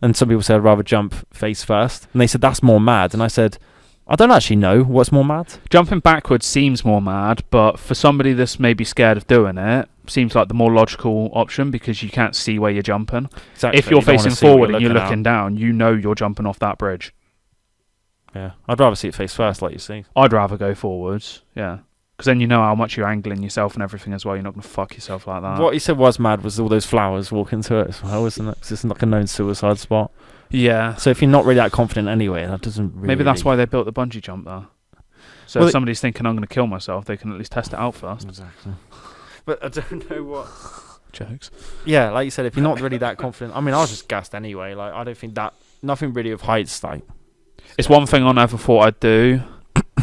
and some people said I'd rather jump face first. And they said that's more mad. And I said, I don't actually know what's more mad. Jumping backwards seems more mad, but for somebody that's maybe scared of doing it, seems like the more logical option, because you can't see where you're jumping. Exactly. If you're You don't wanna facing see what forward and you're at. looking down, you know you're jumping off that bridge. Yeah, I'd rather see it face first, like you see. I'd rather go forwards, yeah. Because then you know how much you're angling yourself and everything as well. You're not going to fuck yourself like that. What he said was mad was all those flowers walking to it as well, isn't it? 'Cause it's like a known suicide spot. Yeah. So if you're not really that confident anyway, that doesn't really... Maybe that's why they built the bungee jump there. So Well, if somebody's thinking I'm going to kill myself, they can at least test it out first. Exactly. But I don't know what... Jokes. Yeah, like you said, if you're not really that confident... I mean, I was just gassed anyway. Like, I don't think that nothing really of heights like. It's one thing I never thought I'd do,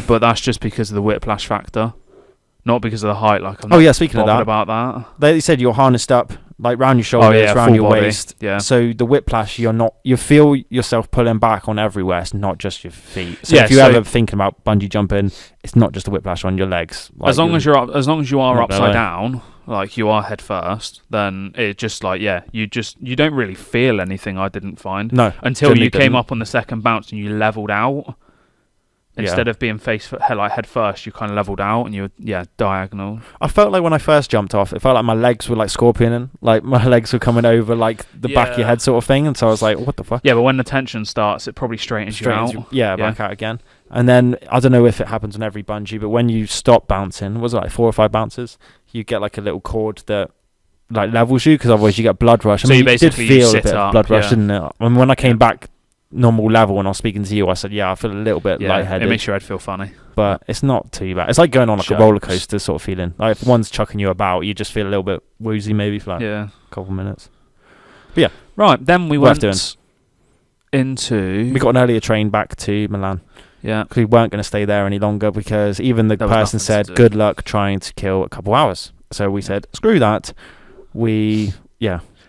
but that's just because of the whiplash factor, not because of the height. Like, I'm not speaking of bothered that, about that. they said you're harnessed up like round your shoulders, round your body. waist. Yeah. So the whiplash, you feel yourself pulling back on everywhere. It's not just your feet. So Yeah, if you're so- ever thinking about bungee jumping, it's not just a whiplash on your legs. Like, As long as you are not upside there. down, like you are head first, then it just like you don't really feel anything. I didn't find no until generally you came didn't. up on the second bounce and you leveled out. Instead of being head first, you kind of leveled out and you were diagonal. I felt like when I first jumped off, it felt like my legs were like scorpioning, like my legs were coming over like the back of your head sort of thing, and so I was like, what the fuck? Yeah, but when the tension starts, it probably straightens you out. Back out again. And then I don't know if it happens on every bungee, but when you stop bouncing, was it like 4 or 5 bounces? You get like a little cord that like levels you, because otherwise you get blood rush. I So mean, you basically did feel sit a bit up, of blood rush, yeah. didn't it? And when I came back normal level when I was speaking to you, I said, I feel a little bit lightheaded. It makes your head feel funny. But it's not too bad. It's like going on like Jokes. a roller coaster sort of feeling. Like if one's chucking you about, you just feel a little bit woozy maybe for like a couple of minutes. But Right, then we Worth went into... we got an earlier train back to Milan. Yeah. Because we weren't going to stay there any longer, because even the There was person nothing said, to do. good luck trying to kill a couple hours. So we said, screw that.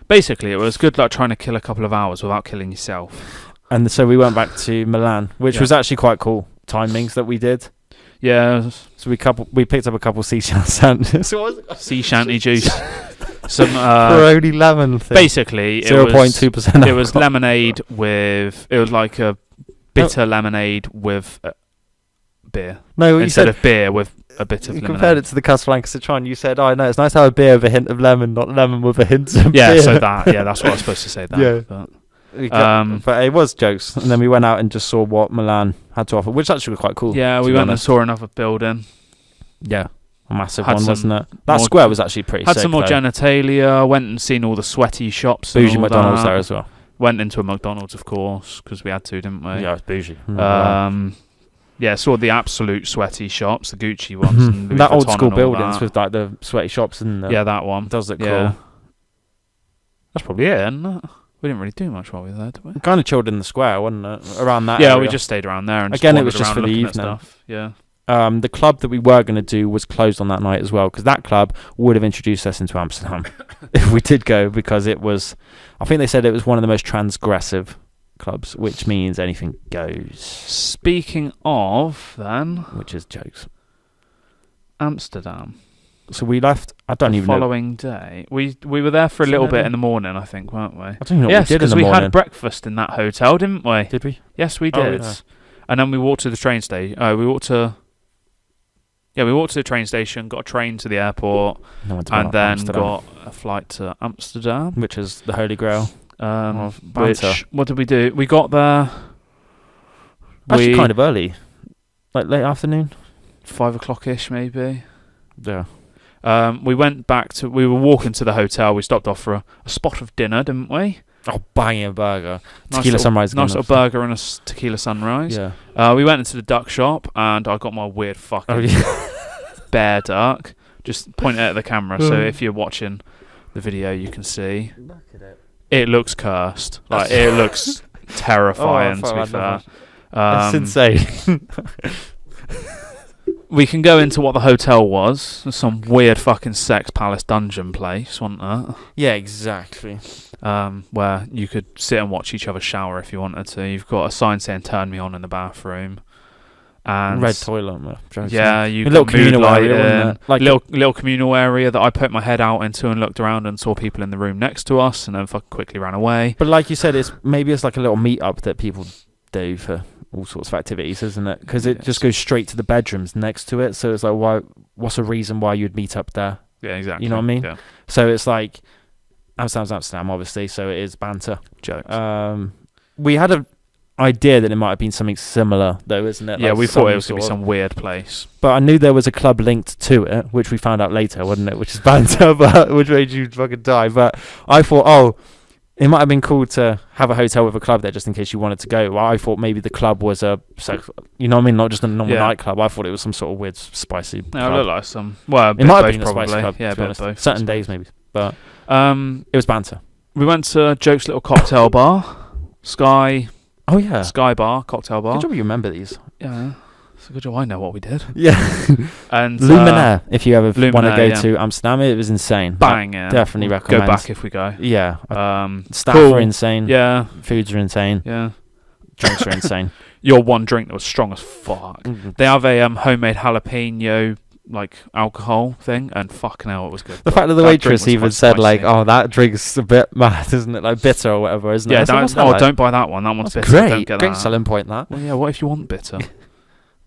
Basically, it was good luck trying to kill a couple of hours without killing yourself. And so we went back to Milan, which was actually quite cool timings that we did. Yeah. So we picked up a couple sea shanties. Sea shanty juice. Some for only lemon thing. basically it 0.2%. It was lemonade with... It was like a bitter lemonade with beer. No, Instead of beer with a bit of you lemonade. compared it to the Casablanca Citron. You said, no, it's nice to have a beer with a hint of lemon, not lemon with a hint of beer. So that's what I was supposed to say. But it was jokes. And then we went out and just saw what Milan had to offer, which actually was quite cool. Yeah, we went and saw another building. Yeah, a massive Had one, some wasn't it? That more- square was actually pretty Had sick. some more though. genitalia. Went and seen all the sweaty shops. and Bougie all McDonald's that. there as well. Went into a McDonald's, of course, because we had to, didn't we? Yeah, it was bougie. Saw the absolute sweaty shops, the Gucci ones. And Louis that old Vuitton school and all buildings that. with like the sweaty shops and that one. does look Yeah. cool. That's probably it, isn't it? We didn't really do much while we were there, did we? Kind of chilled in the square, wasn't it? Around that Yeah, area. we just stayed around there and Again, it wandered was just around for the looking at evening. stuff. Yeah. The club that we were going to do was closed on that night as well, because that club would have introduced us into Amsterdam if we did go, because it was, I think they said it was one of the most transgressive clubs, which means anything goes. Speaking of, then, Which is jokes. Amsterdam. So we left, I don't even know. Following day. We were there for a Wasn't little it bit then? in the morning, I think, weren't we? I don't even know Yes, what we did in because the we morning. had breakfast in that hotel, didn't we? Did we? Yes, we Oh, did. yeah. And then we walked to the train station. We walked to the train station, got a train to the airport, No, went to and then Amsterdam, got a flight to Amsterdam. which is the holy grail. Of Which, banter. what did we do? We got there. Actually, kind of early, like late afternoon. 5 o'clock-ish, maybe. Yeah. We were walking to the hotel. We stopped off for a spot of dinner, didn't we? Oh, banging a burger. Nice Tequila little- sunrise. Nice little burger and a tequila sunrise. Yeah. We went into the duck shop and I got my weird fucking Oh, yeah. bear duck. Just point it at the camera, so if you're watching the video, you can see. Look at it. It looks cursed. Like, it looks terrifying, Oh, to be I'd fair. love That's insane. We can go into what the hotel was. There's some weird fucking sex palace dungeon place, wasn't there? Yeah, exactly. Where you could sit and watch each other shower if you wanted to. You've got a sign saying "Turn me on" in the bathroom, and Red toilet. Man. yeah, you A got little communal mood area, lighting, wasn't it? Like little communal area that I put my head out into and looked around and saw people in the room next to us, and then fucking quickly ran away. But like you said, it's like a little meet up that people do for all sorts of activities, isn't it? Because it just goes straight to the bedrooms next to it. So it's like, what's a reason why you'd meet up there? Yeah, exactly. You know what I mean? Yeah. So it's like Amsterdam, obviously. So it is banter. Jokes. We had an idea that it might have been something similar, though, isn't it? Yeah, Like we thought it was some going to be sort of- some weird place. But I knew there was a club linked to it, which we found out later, wasn't it? Which is banter, but which made you fucking die. But I thought, it might have been cool to have a hotel with a club there just in case you wanted to go. Well, I thought maybe the club was you know what I mean? Not just a normal nightclub. I thought it was some sort of weird, spicy No, it club. looked like some. Well, It might have been a probably. spicy club. Yeah, to a be bit of honest. both. Certain days maybe. But Um, it was banter. we went to Joke's little cocktail bar. Sky Oh yeah, Sky Bar, cocktail bar. good job you remember these. Yeah, it's a good job I know what we did. Yeah, And Luminaire. If you ever want to Luminaire, go yeah. to Amsterdam, it was insane. bang, yeah. Definitely We'll recommend. Go back if we go. Yeah, staff cool. are insane. Yeah, Foods are insane. yeah. Drinks are insane. Your one drink that was strong as fuck. Mhm. They have a homemade jalapeno like alcohol thing, and fucking hell, it was good. The fact that the That waitress drink was even quite said like, spicy. "Oh, that drink's a bit mad, isn't it? Like bitter or whatever, isn't it?" Yeah, I said, "What's that like?" don't buy that one. That one's That's bitter. great. Don't get Great that. selling point. That. Well, yeah. What if you want bitter?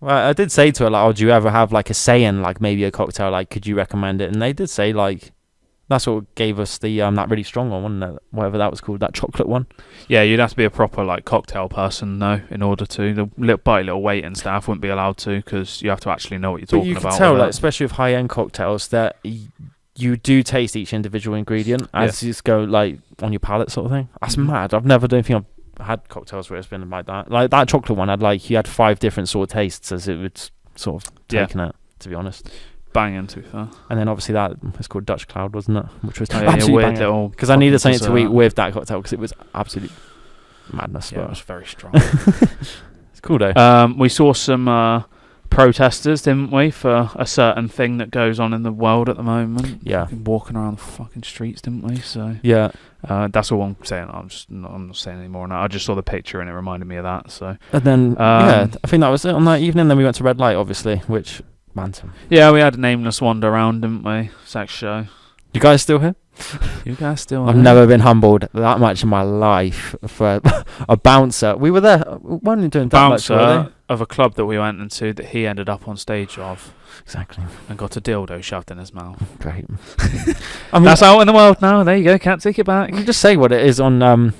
Well, I did say to her like, "Oh, do you ever have like a say in like maybe a cocktail? Like, could you recommend it?" And they did say like, that's what gave us the that really strong one, wasn't it? Whatever that was called, that chocolate one. Yeah, you'd have to be a proper like cocktail person though in order to. The little waiting staff wouldn't be allowed to because you have to actually know what you're But talking you about. can tell, with like, it. especially with high-end cocktails, that you do taste each individual ingredient as you just go like on your palate, sort of thing. That's Mhm. mad. I've never don't think I've had cocktails where it's been like that. Like that chocolate one had like you had 5 different sort of tastes as it would sort of Yeah. taken it. To be honest. Banging to be fair. And then obviously that it's called Dutch Cloud, wasn't it? Which was Oh, yeah, absolutely weird banging. little. Because I needed fucking something to eat dessert. with that cocktail because it was absolute madness. Yeah, it But was very strong. it's cool though. We saw some protesters, didn't we, for a certain thing that goes on in the world at the moment. Yeah. Fucking walking around the fucking streets, didn't we? So Yeah. that's all I'm saying. I'm not saying any more on that. I just saw the picture and it reminded me of that. So And then yeah, I think that was it on that evening. Then we went to Red Light, obviously, which bantam. yeah, we had a nameless wander around, didn't we? Sex show. You guys still here? You guys still? I've there? never been humbled that much in my life for a bouncer. We were there. We weren't doing that much, were bouncer of a club that we went into that he ended up on stage of they? Exactly. and got a dildo shoved in his mouth. Great. I mean, That's out in the world now. There you go. Can't take it back. you just say what it is on.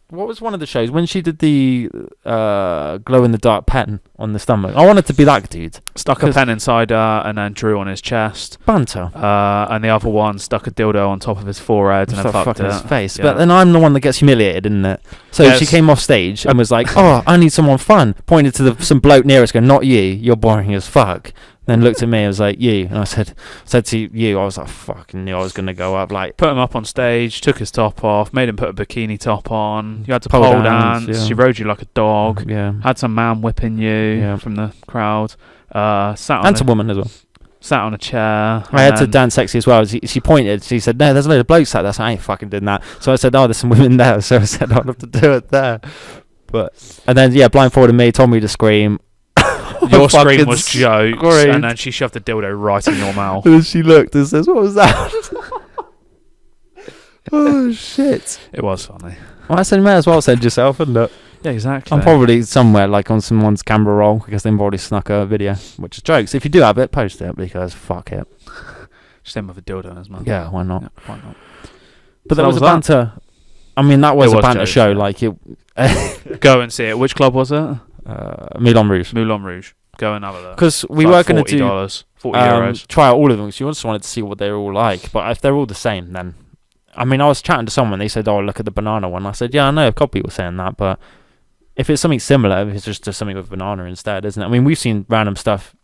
What was one of the shows when she did the glow in the dark pen on the stomach? I wanted to be that dude. Stuck a pen inside her and then drew on his chest. Banter. And the other one stuck a dildo on top of his forehead and then Start fucked fucking it. his face. Yeah. But then I'm the one that gets humiliated, isn't it? So Yes. she came off stage and was like, "Oh, I need someone fun." Pointed to some bloke near us, going, "Not you. You're boring as fuck." Then looked at me and was like, "You." And I said to you, I was like, "Fucking knew I was gonna go up." Like, Put him up on stage, took his top off, made him put a bikini top on. You had to Pole pole dance, dance. yeah. She rode you like a dog. yeah, Had some man whipping you Yeah. from the crowd. Sat on and some woman as well. sat on a chair. I had to and dance sexy as well. She pointed. She said, "No, there's a load of blokes sat there." I said, "I ain't fucking doing that." So I said, "Oh, there's some women there." So I said, "I'd have to do it there." And then blindfolded me, told me to scream. Your scream Fucking was jokes, screamed. and then she shoved a dildo right in your mouth. And then she looked and says, "What was that?" Oh shit! It was funny. Well, I said, you may as well send yourself, and look, Yeah, exactly. I'm probably somewhere like on someone's camera roll because they've already snuck a video, which is jokes. If you do have it, post it because fuck it. just him with a dildo in his mouth. Yeah, why not? Yeah, why not? But So there that was a was that. banter. I mean, that was It a was banter jokes, show. yeah. Like it, Go and see it. Which club was it? Moulin Rouge. Moulin Rouge. Go and have a look. Because we It's were like going to do $40, €40. try out all of them because you just wanted to see what they were all like. But if they're all the same, then I mean, I was chatting to someone. They said, "Oh, look at the banana one." I said, "Yeah, I know. A couple people saying that, but if it's something similar, if it's just something with banana instead, isn't it? I mean, we've seen random stuff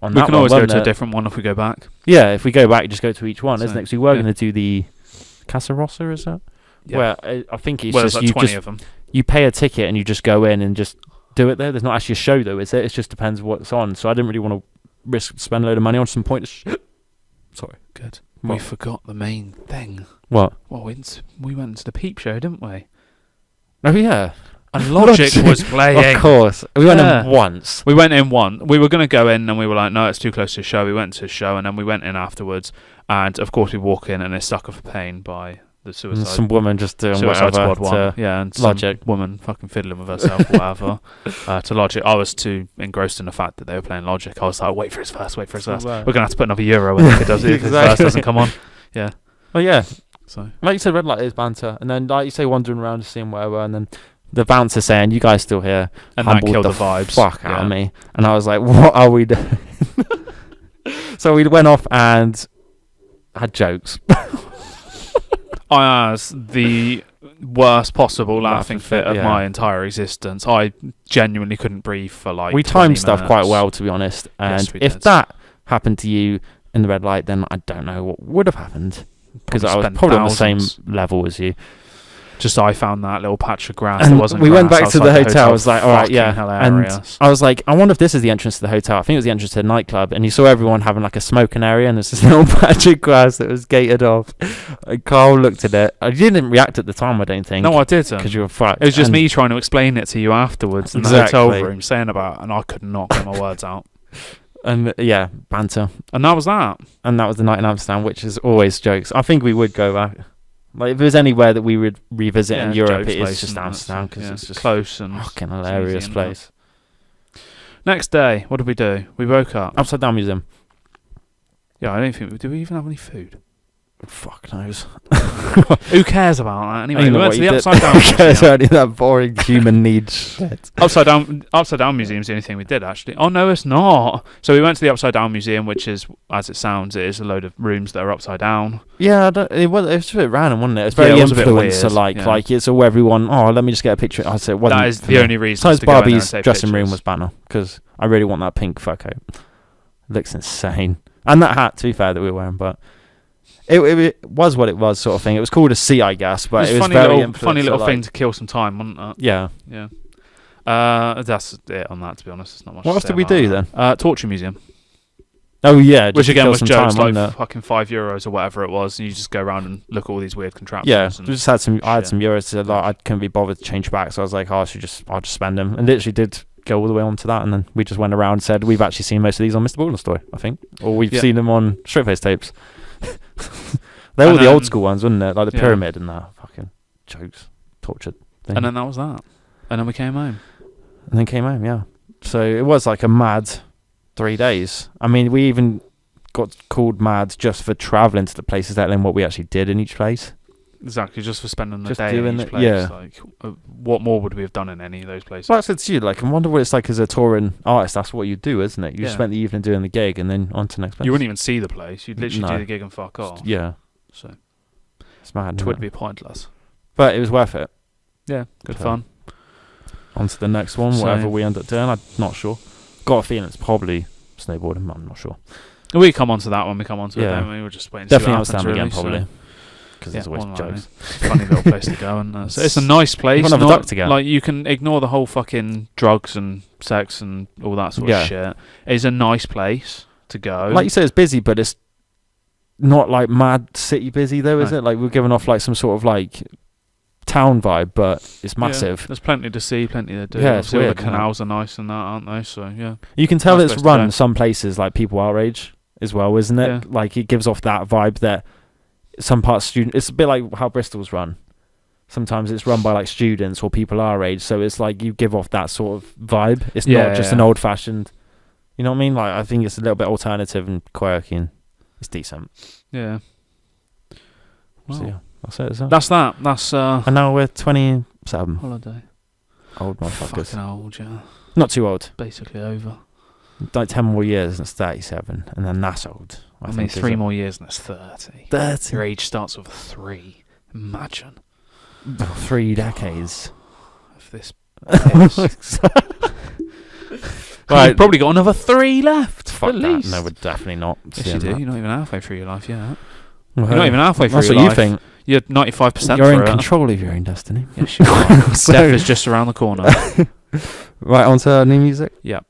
on We that can one, always go wasn't to a it? different one if we go back. Yeah, if we go back, just go to each one, isn't So, it? Because we were yeah. going to do the Casa Rossa, is that? Yeah. Where I think it's Well, there's just like you 20 just of them. you pay a ticket and you just go in and just do it there. There's not actually a show though, is it? It just depends what's on. So I didn't really want to risk spend a load of money on some pointless Sorry. Good. What? We forgot the main thing. What? Well, we went into the peep show, didn't we? Oh yeah. And Logic was playing. Of course. We went Yeah. in once. We went in one. We were going to go in and we were like, no, it's too close to the show. We went to the show and then we went in afterwards. And of course we walk in and it's Sucker for Pain by the And Suicide some woman just doing Suicide whatever Squad one. to Yeah, and Logic. some woman fucking fiddling with herself or whatever to Logic. I was too engrossed in the fact that they were playing Logic. I was like, wait for his verse, wait for his verse. Right. We're going to have to put another euro in if it does if his verse Exactly. doesn't come on. Yeah. Well, yeah. So Like you said, Red Light is banter. And then, like you say, wandering around and seeing whatever. And then the bouncer saying, "You guys still here?" and that Humbled killed the vibes. Fuck out of Yeah. me. And I was like, what are we doing? So we went off and had jokes. I was the worst possible laughing fit of yeah. my entire existence. I genuinely couldn't breathe for like We 20 timed stuff quite minutes. well, to be honest. And Yes, we if did. that happened to you in the Red Light, then I don't know what would have happened. Because I was spent probably on the same thousands. level as you. Just I found that little patch of grass. And It wasn't we went grass back to outside the hotel. I was like, all right, Fucking yeah. hilarious. And I was like, I wonder if this is the entrance to the hotel. I think it was the entrance to the nightclub. And you saw everyone having like a smoking area, and there's this little patch of grass that was gated off. And Kyle looked at it. I didn't react at the time, I don't think. No, I didn't. Because you were fucked. It was just me trying to explain it to you afterwards in the hotel room, saying about it, and I could not get my words out. And yeah, banter. And that was that. And that was the night in Amsterdam, which is always jokes. I think we would go back. Like, if there's anywhere that we would revisit in Europe, it is just Amsterdam, because it's just close and fucking hilarious place. Next day, what did we do? We woke up. Upside Down Museum. Yeah, I don't think... Did we even have any food? Fuck knows. Who cares about that? Anyway, we went to the Upside Down Museum. Who cares Museum. about that boring human needs shit? Upside Down Museum is the only thing we did, actually. Oh, no, it's not. So we went to the Upside Down Museum, which is, as it sounds, it is a load of rooms that are upside down. Yeah, it was a bit random, wasn't it? It's very influencer-like. Yeah. Like, it's all everyone, let me just get a picture. I said, it wasn't. That is the only reason. Besides to go in there and Barbie's take dressing pictures. room was banner, because I really want that pink fur coat. Looks insane. And that hat, to be fair, that we were wearing, but... It was what it was, sort of thing. It was called a sea, I guess, but it was very funny little thing to kill some time, wasn't it? Yeah. Yeah. That's it on that, to be honest. There's not much. What to else say did we about do that. then? Torture Museum. Oh yeah, Which again was jokes, time, like fucking €5 or whatever it was, and you just go around and look at all these weird contraptions. Yeah, and we just had some. I had some euros to like. I couldn't be bothered to change back, so I was like, I'll just spend them, and literally did go all the way on to that, and then we just went around and said we've actually seen most of these on Mr. Balder's story, I think, or we've seen them on Straight Face tapes. They were the old school ones, wasn't it? Like the pyramid and that fucking jokes, tortured thing. And then that was that. And then we came home. And then came home, yeah. So it was like a mad 3 days. I mean, we even got called mad just for travelling to the places, let alone what we actually did in each place. Exactly, just for spending the Just day doing in each it, place. yeah. Like, what more would we have done in any of those places? Like I said to you, like, I wonder what it's like as a touring artist. That's what you do, isn't it? You Yeah. spent the evening doing the gig and then on to the next place. You wouldn't even see the place. You'd literally No. do the gig and fuck off. Yeah. So It's mad. it would be pointless. But it was worth it. Yeah, good So, fun. On to the next one, So- whatever we end up doing. I'm not sure. Got a feeling it's probably snowboarding, but I'm not sure. We come on to that when we come on to it, Yeah. don't we? We're just waiting to see Definitely what happens, Amsterdam really, again, so- probably. Because Yeah, there's always well, jokes. funny little place to go, and so it's a nice place. You've got another duck to get. Like, you can ignore the whole fucking drugs and sex and all that sort of shit. It's a nice place to go. Like you say, it's busy, but it's not like mad city busy though, is No. it? Like we're giving off like some sort of like town vibe, but it's massive. Yeah, there's plenty to see, plenty to do. Yeah, it's Obviously, all weird, the canals are nice and that, aren't they? So yeah, You can tell Nice it's place to run go. some places like people our age as well, isn't it? Yeah. Like it gives off that vibe that some parts student. It's a bit like how Bristol's run. Sometimes it's run by like students or people our age, so it's like you give off that sort of vibe. It's not just an old fashioned. You know what I mean? Like I think it's a little bit alternative and quirky, and it's decent. yeah. Well, So yeah, that's it. Is it? that's that. That's And now we're 27. holiday. Old motherfuckers. Fucking old, yeah. Not too old. Basically over. Like 10 more years and it's 37, and then that's old. I mean, think, 3 is it? more years and it's 30. 30. Your age starts with 3. Imagine 3 decades. if this. Piss. Right. You've probably got another 3 left. Fuck at that. least. No, we're definitely not. Yes, you do. You're not even halfway through your life yet. Well, You're not even halfway through that's your what life. you think. You're 95% You're in through it. control of your own destiny. Yes, you are. So- Death is just around the corner. Right, on to new music. Yep.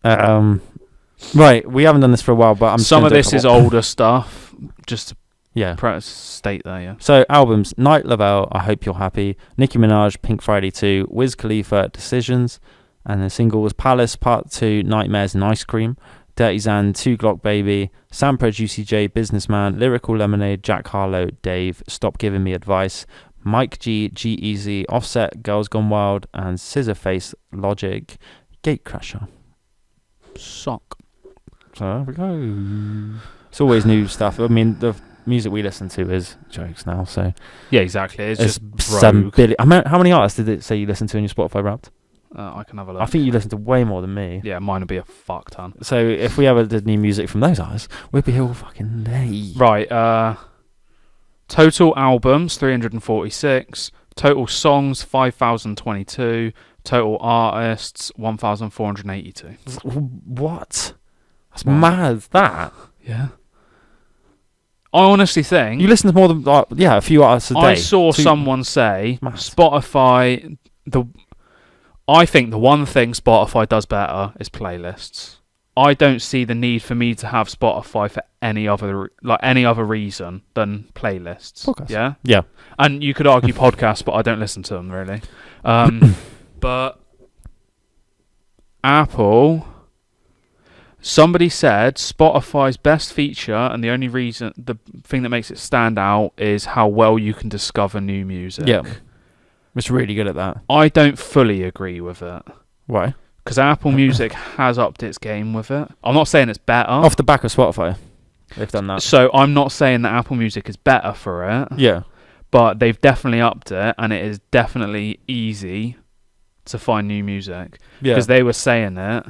Right, we haven't done this for a while, but I'm just Some gonna of do a this is couple. older stuff. Just to Yeah. state there, yeah. So albums: Night Lavelle, I Hope You're Happy; Nicki Minaj, Pink Friday 2; Wiz Khalifa, Decisions; and the single was Palace Part 2, Nightmares and Ice Cream; Dirty Zan, 2 Glock Baby; Sampra, Juicy J, Businessman; Lyrical Lemonade, Jack Harlow, Dave; Stop Giving Me Advice; Mike G, G-Eazy, Offset, Girls Gone Wild; and Scissorface, Logic, Gatecrasher. Sock. So there we go. It's always new stuff. I mean, the music we listen to is jokes now, so Yeah, exactly. It's just some rogue. billion. I mean, how many artists did it say you listened to in your Spotify Wrapped? I can have a look. I think you listened to way more than me. Yeah, mine would be a fuck ton. So if we ever did new music from those artists, we'd be here all fucking day. Right. Total albums 346. Total songs 5,022. Total artists 1,482. What? That's Wow. mad. That. Yeah. I honestly think You listen to more than a few artists a day. I saw someone say Spotify. I think the one thing Spotify does better is playlists. I don't see the need for me to have Spotify for any other reason than playlists. Podcast. Yeah. And you could argue podcasts, but I don't listen to them really. But Apple. Somebody said Spotify's best feature and the thing that makes it stand out is how well you can discover new music. Yeah. It's really good at that. I don't fully agree with it. Why? Because Apple Music has upped its game with it. I'm not saying it's better. Off the back of Spotify, they've done that. So I'm not saying that Apple Music is better for it. Yeah. But they've definitely upped it, and it is definitely easy to find new music. Yeah. Because they were saying it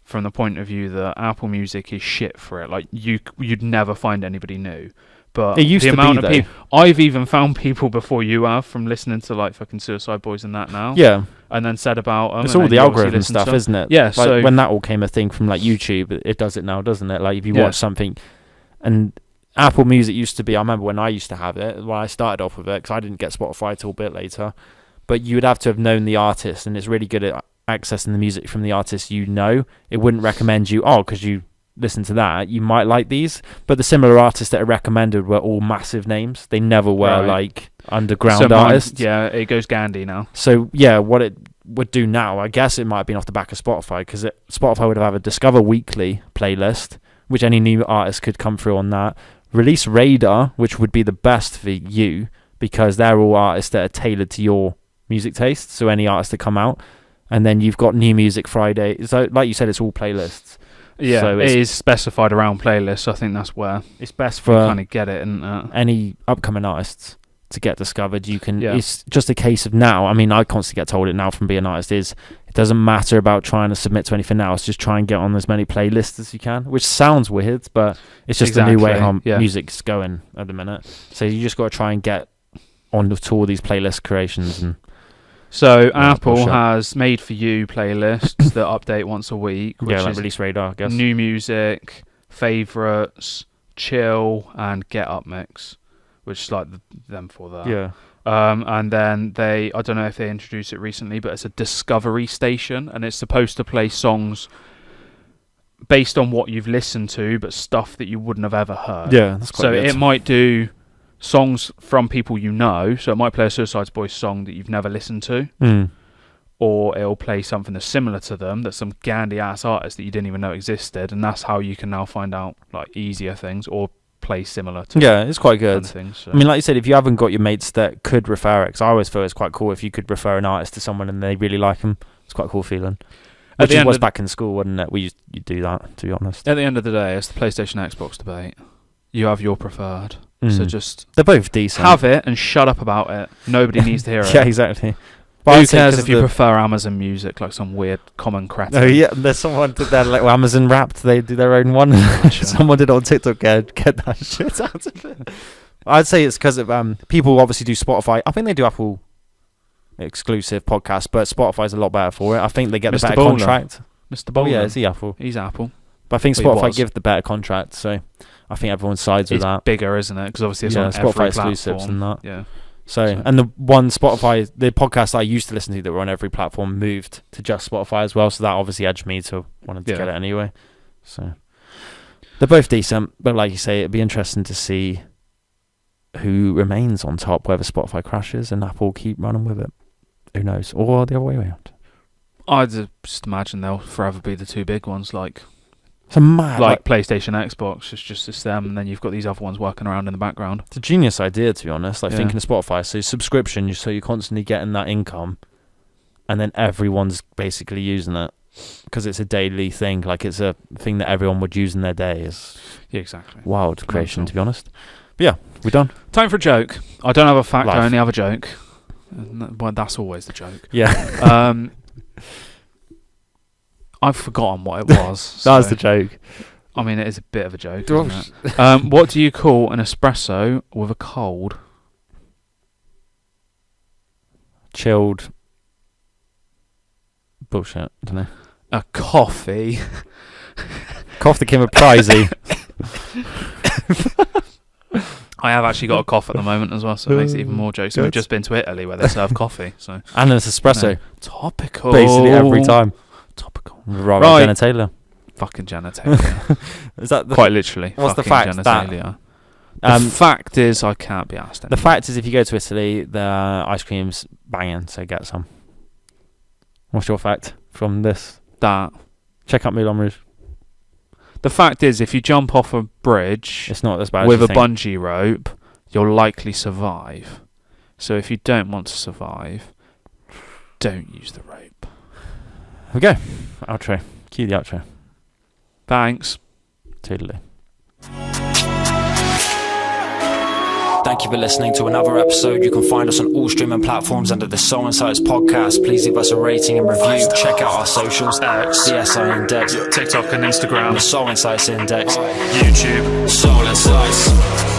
from the point of view that Apple Music is shit for it. Like you'd never find anybody new. But it used the to amount be, of people, I've even found people before you have from listening to like fucking Suicide Boys and that now. Yeah. And then said about them. It's all the algorithm stuff, isn't it? Yeah. Like So when that all came a thing from like YouTube, it does it now, doesn't it? Like if you watch something, and Apple Music used to be. I remember when I used to have it. When I started off with it, because I didn't get Spotify till a bit later. But you would have to have known the artist, and it's really good at accessing the music from the artist you know. It wouldn't recommend you, because you listen to that, you might like these. But the similar artists that are recommended were all massive names. They never were like underground artists. It goes Gandhi now. So yeah, what it would do now, I guess it might have been off the back of Spotify, because Spotify would have a Discover Weekly playlist, which any new artist could come through on that. Release Radar, which would be the best for you, because they're all artists that are tailored to your music taste. So any artists that come out. And then you've got New Music Friday. So like you said, it's all playlists. Yeah, so it is specified around playlists. So I think that's where it's best for kind of get it. And any upcoming artists to get discovered. You can. Yeah. It's just a case of now. I mean, I constantly get told it now from being an artist. It doesn't matter about trying to submit to anything else. Just try and get on as many playlists as you can. Which sounds weird, but it's just a new way how music's going at the minute. So you just got to try and get on to all these playlist creations and. So Apple has made for you playlists that update once a week. Which like is Release Radar, I guess. New music, favorites, chill, and get up mix, which is like them for that. Yeah. And then I don't know if they introduced it recently, but it's a discovery station, and it's supposed to play songs based on what you've listened to, but stuff that you wouldn't have ever heard. Yeah, that's quite good. It might do songs from people you know, so it might play a Suicide Boys song that you've never listened to, or it'll play something that's similar to them, that's some Gandhi ass artist that you didn't even know existed, and that's how you can now find out like easier things or play similar to. Yeah, it's quite good. Things, so. I mean, like you said, if you haven't got your mates that could refer it, because I always feel it's quite cool if you could refer an artist to someone and they really like them. It's quite a cool feeling. Which was back in school, wasn't it? You'd do that, to be honest. At the end of the day, it's the PlayStation Xbox debate. You have your preferred. So just they're both decent. Have it and shut up about it. Nobody needs to hear it. Yeah, exactly. But who cares if you prefer Amazon Music, like some weird common cretin? Oh yeah, there's someone did that like Amazon Wrapped. They do their own one. Someone did it on TikTok. Get that shit out of it. I'd say it's because of people obviously do Spotify. I think they do Apple exclusive podcasts, but Spotify's a lot better for it. I think they get the better contract. Mr. Bowler. Oh yeah, is he Apple? He's Apple. But I think Spotify give the better contract, so I think everyone sides with that. It's bigger, isn't it? Because obviously it's on Spotify every exclusives platform. and that. Yeah. So, and the one Spotify, the podcast I used to listen to that were on every platform moved to just Spotify as well. So that obviously edged me to wanting to get it anyway. So they're both decent, but like you say, it'd be interesting to see who remains on top, whether Spotify crashes and Apple keep running with it. Who knows? Or the other way around. I'd just imagine they'll forever be the two big ones, like PlayStation, Xbox. It's just them, and then you've got these other ones working around in the background. It's a genius idea, to be honest. Like thinking of Spotify, so subscription, so you're constantly getting that income, and then everyone's basically using it because it's a daily thing. Like it's a thing that everyone would use in their day. Yeah, exactly. Wild creation, to be honest. But yeah, we're done. Time for a joke. I don't have a fact. I only have a joke. Well, that's always the joke. Yeah. I've forgotten what it was. That was the joke. I mean, it is a bit of a joke, isn't it? What do you call an espresso with a cold? Chilled. Bullshit, I don't know. A coffee. Coffee came a pricey. I have actually got a cough at the moment as well, so it makes it even more jokes. So we've just been to Italy where they serve coffee. So and an espresso. Yeah. Topical. Basically every time. Topical. Right. Jenna Taylor. Fucking genitalia. Is that quite literally? What's the fucking fact? genitalia. The fact is, I can't be asked. The fact is, if you go to Italy, the ice cream's banging, so get some. What's your fact from this? That. Check out Milan Rouge. The fact is, if you jump off a bridge it's not as bad with as a you think. bungee rope, you'll likely survive. So if you don't want to survive, don't use the rope. Here we go. Outro. Cue the outro. Thanks. Totally. Thank you for listening to another episode. You can find us on all streaming platforms under the SoulInsights Podcast. Please leave us a rating and review. Check out our socials, CSI Index, TikTok and Instagram, the SoulInsights Index, YouTube, SoulInsights.